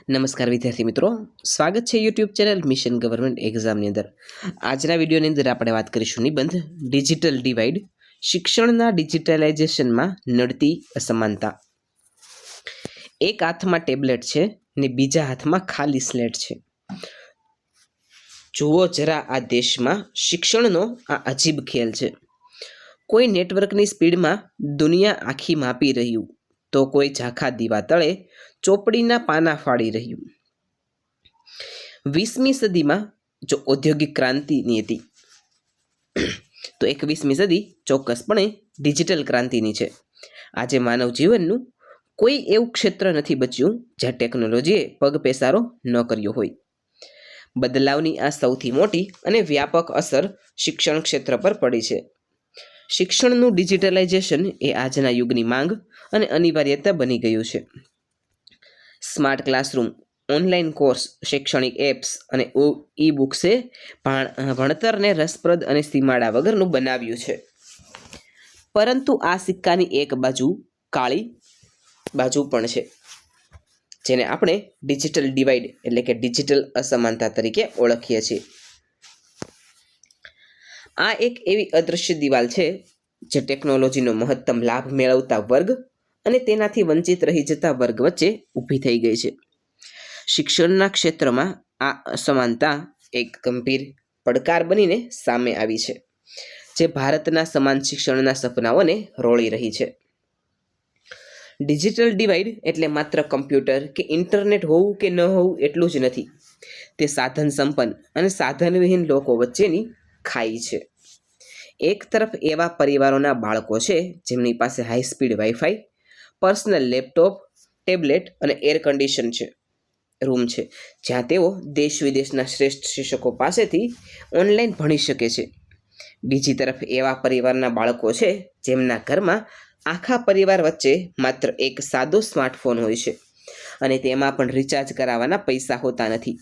નમસ્કાર વિદ્યાર્થી મિત્રો, સ્વાગત છે યુટ્યુબ ચેનલ મિશન ગવર્મેન્ટ એક્ઝામની અંદર। આજના વિડીયોની અંદર આપણે વાત કરીશું નિબંધ ડિજિટલ ડિવાઇડ, શિક્ષણના ડિજિટલાઇઝેશનમાં નડતી અસમાનતા। એક હાથમાં ટેબ્લેટ છે ને બીજા હાથમાં ખાલી સ્લેટ છે। જુઓ જરા આ દેશમાં શિક્ષણનો આ અજીબ ખેલ છે। કોઈ નેટવર્કની સ્પીડમાં દુનિયા આખી માપી રહ્યું તો કોઈ ઝાંખા દીવા તળે ચોપડીના પાના ફાડી રહ્યું। 20મી સદીમાં જો ઔદ્યોગિક ક્રાંતિની હતી તો 21મી સદી ચોક્કસપણે ડિજિટલ ક્રાંતિની છે। આજે માનવ જીવનનું કોઈ એવું ક્ષેત્ર નથી બચ્યું જ્યાં ટેકનોલોજીએ પગ પેસારો ન કર્યો હોય। બદલાવની આ સૌથી મોટી અને વ્યાપક અસર શિક્ષણ ક્ષેત્ર પર પડી છે। શિક્ષણનું ડિજિટલાઇઝેશન એ આજના યુગની માંગ અને અનિવાર્યતા બની ગયું છે। સ્માર્ટ ક્લાસરૂમ, ઓનલાઈન કોર્સ, શૈક્ષણિક એપ્સ અને ઈ બુક્સે ભણતરને રસપ્રદ અને સીમાડા વગરનું બનાવ્યું છે। પરંતુ આ સિક્કાની એક બાજુ કાળી બાજુ પણ છે, જેને આપણે ડિજિટલ ડિવાઇડ એટલે કે ડિજિટલ અસમાનતા તરીકે ઓળખીએ છીએ। આ એક એવી અદૃશ્ય દિવાલ છે જે ટેકનોલોજીનો મહત્તમ લાભ મેળવતા વર્ગ અને તેનાથી વંચિત રહી જતા વર્ગ વચ્ચે ઊભી થઈ ગઈ છે। શિક્ષણના ક્ષેત્રમાં આ અસમાનતા એક ગંભીર પડકાર બનીને સામે આવી છે, જે ભારતના સમાન શિક્ષણના સપનાઓને રોળી રહી છે। ડિજિટલ ડિવાઇડ એટલે માત્ર કમ્પ્યુટર કે ઇન્ટરનેટ હોવું કે ન હોવું એટલું જ નથી, તે સાધન સંપન્ન અને સાધનવિહીન લોકો વચ્ચેની ખાઈ છે। એક તરફ એવા પરિવારોના બાળકો છે જેમની પાસે high speed wifi, personal laptop, tablet અને એર કન્ડિશન રૂમ છે, જ્યાં તેઓ દેશ વિદેશના શ્રેષ્ઠ શિક્ષકો પાસેથી ઓનલાઈન ભણી શકે છે। બીજી તરફ એવા પરિવારના બાળકો છે જેમના ઘરમાં આખા પરિવાર વચ્ચે માત્ર એક સાદો સ્માર્ટફોન હોય છે અને તેમાં પણ રિચાર્જ કરાવવાના પૈસા હોતા નથી।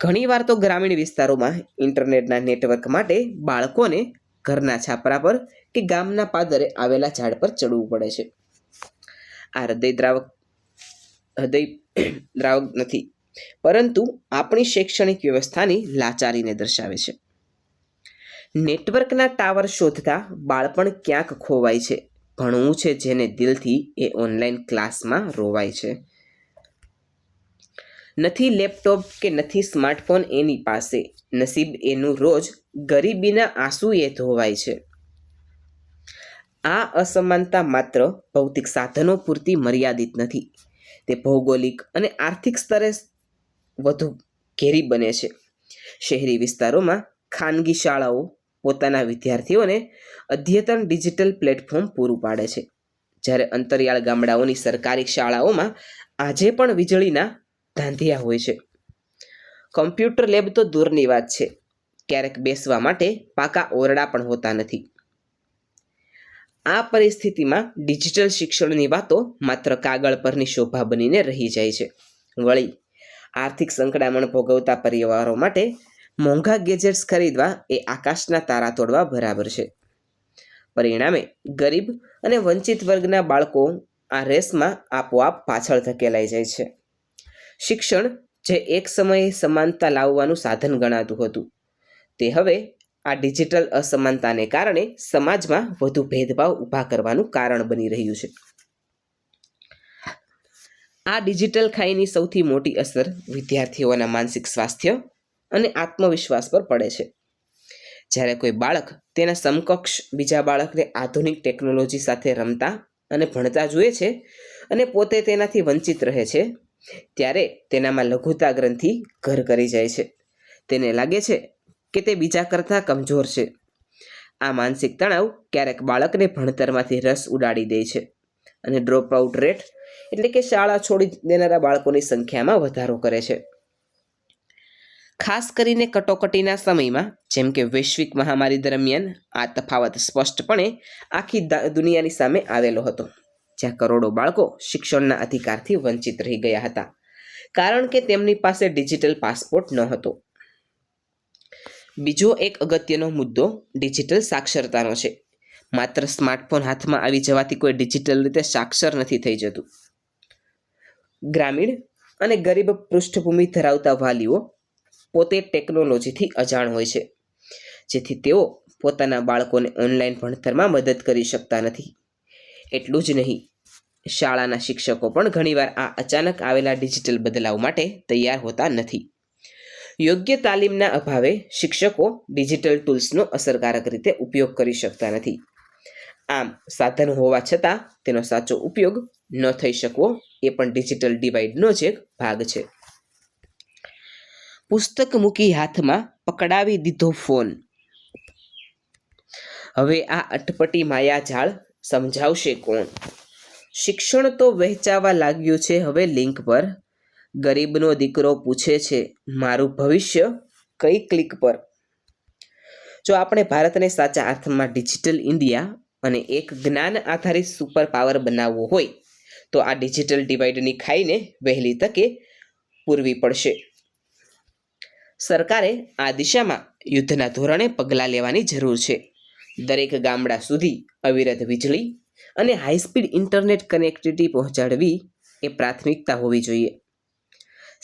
ઘણીવાર તો ગ્રામીણ વિસ્તારોમાં ઇન્ટરનેટના નેટવર્ક માટે બાળકોને ઘરના છાપરા પર કે ગામના પાદરે આવેલા ઝાડ પર ચડવું પડે છે। આ હૃદયદ્રાવક નથી, પરંતુ આપણી શૈક્ષણિક વ્યવસ્થાની લાચારીને દર્શાવે છે। નેટવર્કના ટાવર શોધતા બાળપણ ક્યાંક ખોવાય છે। ભણવું છે જેને દિલથી એ ઓનલાઈન ક્લાસમાં રોવાય છે। નથી લેપટોપ કે નથી સ્માર્ટફોન એની પાસે, નસીબ એનું રોજ ગરીબીના આંસુએ ધોવાય છે। આ અસમાનતા માત્ર ભૌતિક સાધનો પૂરતી મર્યાદિત નથી, તે ભૌગોલિક અને આર્થિક સ્તરે વધુ ઘેરી બને છે। શહેરી વિસ્તારોમાં ખાનગી શાળાઓ પોતાના વિદ્યાર્થીઓને અદ્યતન ડિજિટલ પ્લેટફોર્મ પૂરું પાડે છે, જ્યારે અંતરિયાળ ગામડાઓની સરકારી શાળાઓમાં આજે પણ વીજળીના ધાંધિયા હોય છે। કમ્પ્યુટર લેબ તો દૂરની વાત છે, ક્યારેક બેસવા માટે પાકા ઓરડા પણ હોતા નથી। આ પરિસ્થિતિમાં ડિજિટલ શિક્ષણની વાતો માત્ર કાગળ પરની શોભા બનીને રહી જાય છે। વળી આર્થિક સંકડામણ ભોગવતા પરિવારો માટે મોંઘા ગેજેટ્સ ખરીદવા એ આકાશના તારા તોડવા બરાબર છે। પરિણામે ગરીબ અને વંચિત વર્ગના બાળકો આ રેસમાં આપોઆપ પાછળ ધકેલાઈ જાય છે। શિક્ષણ જે એક સમયે સમાનતા લાવવાનું સાધન ગણાતું હતું, તે હવે આ ડિજિટલ અસમાનતાને કારણે સમાજમાં વધુ ભેદભાવ ઊભા કરવાનું કારણ બની રહ્યું છે। આ ડિજિટલ ખાઈની સૌથી મોટી અસર વિદ્યાર્થીઓના માનસિક સ્વાસ્થ્ય અને આત્મવિશ્વાસ પર પડે છે। જ્યારે કોઈ બાળક તેના સમકક્ષ બીજા બાળકને આધુનિક ટેકનોલોજી સાથે રમતા અને ભણતા જુએ છે અને પોતે તેનાથી વંચિત રહે છે, ત્યારે તેનામાં લઘુતા ગ્રંથિ ઘર કરી જાય છે। તેને લાગે છે કે તે બીજા કરતાં કમજોર છે। આ માનસિક તણાવ ક્યારેક બાળકને ભણતરમાંથી રસ ઉડાડી દે છે અને ડ્રોપ આઉટ રેટ એટલે કે શાળા છોડી દેનારા બાળકોની સંખ્યામાં વધારો કરે છે। ખાસ કરીને કટોકટીના સમયમાં, જેમ કે વૈશ્વિક મહામારી દરમિયાન, આ તફાવત સ્પષ્ટપણે આખી દુનિયાની સામે આવેલો હતો, જ્યાં કરોડો બાળકો શિક્ષણના અધિકારથી વંચિત રહી ગયા હતા, કારણ કે તેમની પાસે ડિજિટલ પાસપોર્ટ ન હતો। બીજો એક અગત્યનો મુદ્દો ડિજિટલ સાક્ષરતાનો છે। માત્ર સ્માર્ટફોન હાથમાં આવી જવાથી કોઈ ડિજિટલ રીતે સાક્ષર નથી થઈ જતું। ગ્રામીણ અને ગરીબ પૃષ્ઠભૂમિ ધરાવતા વાલીઓ પોતે ટેકનોલોજીથી અજાણ હોય છે, જેથી તેઓ પોતાના બાળકોને ઓનલાઈન ભણતરમાં મદદ કરી શકતા નથી. એટલું જ નહીં, શાળાના શિક્ષકો પણ ઘણીવાર આ અચાનક આવેલા ડિજિટલ બદલાવ માટે તૈયાર હોતા નથી. યોગ્ય તાલીમના અભાવે શિક્ષકો ડિજિટલ ટૂલ્સનો અસરકારક રીતે ઉપયોગ કરી શકતા નથી. આમ સાધન હોવા છતાં તેનો સાચો ઉપયોગ ન થઈ શકવો એ પણ ડિજિટલ ડિવાઇડનો જ એક ભાગ છે. પુસ્તક મૂકી હાથમાં પકડાવી દીધો ફોન. હવે આ અટપટી માયાજાળ સમજાવશે કોણ? શિક્ષણ તો વહેંચાવા લાગ્યું છે હવે લિંક પર. ગરીબનો દીકરો પૂછે છે મારું ભવિષ્ય કઈ ક્લિક પર? જો આપણે ભારતને સાચા અર્થમાં ડિજિટલ ઇન્ડિયા અને એક જ્ઞાન આધારિત સુપર પાવર બનાવવો હોય તો આ ડિજિટલ ડિવાઇડની ખાઈને વહેલી તકે પૂરવી પડશે. સરકારે આ દિશામાં યુદ્ધના ધોરણે પગલાં લેવાની જરૂર છે. દરેક ગામડા સુધી અવિરત વીજળી અને હાઈસ્પીડ ઇન્ટરનેટ કનેક્ટિવિટી પહોંચાડવી એ પ્રાથમિકતા હોવી જોઈએ.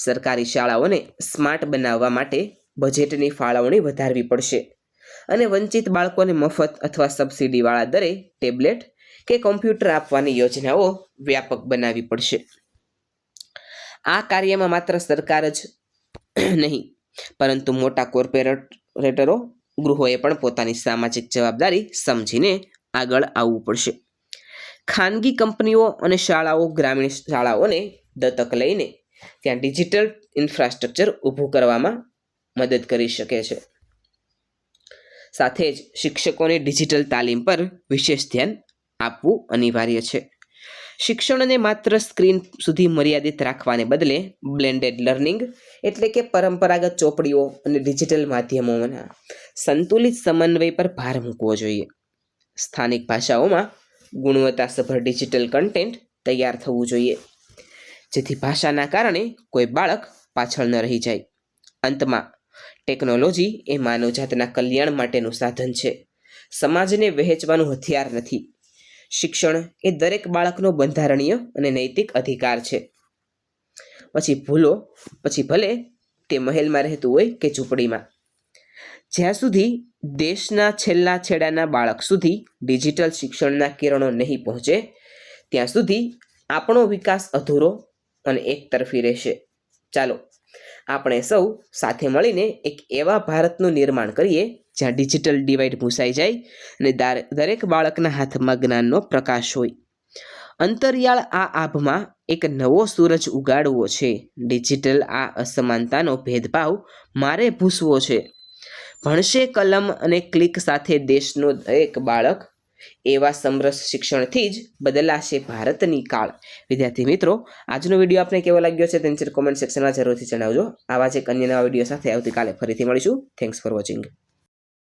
સરકારી શાળાઓને સ્માર્ટ બનાવવા માટે બજેટની ફાળવણી વધારવી પડશે અને વંચિત બાળકોને મફત અથવા સબસિડીવાળા દરે ટેબ્લેટ કે કોમ્પ્યુટર આપવાની યોજનાઓ વ્યાપક બનાવવી પડશે. આ કાર્યમાં માત્ર સરકાર જ નહીં, પરંતુ મોટા કોર્પોરેટરો, ગૃહોએ પણ પોતાની સામાજિક જવાબદારી સમજીને આગળ આવવું પડશે. ખાનગી કંપનીઓ અને શાળાઓ ગ્રામીણ શાળાઓને દત્તક લઈને ત્યાં ડિજિટલ ઇન્ફ્રાસ્ટ્રક્ચર ઊભું કરવામાં મદદ કરી શકે છે. સાથે જ શિક્ષકોની ડિજિટલ તાલીમ પર વિશેષ ધ્યાન આપવું અનિવાર્ય છે. શિક્ષણને માત્ર સ્ક્રીન સુધી મર્યાદિત રાખવાને બદલે બ્લેન્ડેડ લર્નિંગ એટલે કે પરંપરાગત ચોપડીઓ અને ડિજિટલ માધ્યમોના સંતુલિત સમન્વય પર ભાર મૂકવો જોઈએ. સ્થાનિક ભાષાઓમાં ગુણવત્તાસભર ડિજિટલ કન્ટેન્ટ તૈયાર થવું જોઈએ, જેથી ભાષાના કારણે કોઈ બાળક પાછળ ન રહી જાય. અંતમાં ટેકનોલોજી એ માનવજાતના કલ્યાણ માટેનું સાધન છે, સમાજને વહેંચવાનું હથિયાર નથી. શિક્ષણ એ દરેક બાળકનો બંધારણીય અને નૈતિક અધિકાર છે. પછી ભલે તે મહેલમાં રહેતું હોય કે ઝૂંપડીમાં. જ્યાં સુધી દેશના છેલ્લા છેડાના બાળક સુધી ડિજિટલ શિક્ષણના કિરણો નહીં પહોંચે, ત્યાં સુધી આપણો વિકાસ અધૂરો અને એકતરફી રહેશે. ચાલો આપણે સૌ સાથે મળીને એક એવા ભારતનું નિર્માણ કરીએ જ્યાં ડિજિટલ ડિવાઇડ ભૂંસાઈ જાય અને દરેક બાળકના હાથમાં જ્ઞાનનો પ્રકાશ હોય. અંતરિયાળ આ આભમાં એક નવો સૂરજ ઉગાડવો છે. ડિજિટલ આ અસમાનતાનો ભેદભાવ મારે ભૂંસવો છે. ભણશે કલમ અને ક્લિક સાથે દેશનો દરેક બાળક. એવા સમરસ શિક્ષણથી જ બદલાશે ભારતની કાળ. વિદ્યાર્થી મિત્રો, આજનો વિડીયો આપને કેવો લાગ્યો છે તેની કોમેન્ટ સેક્શનમાં જરૂરથી જણાવજો. આવા જ એક અન્ય નવા વિડીયો સાથે આવતીકાલે ફરીથી મળીશું. Thanks for watching.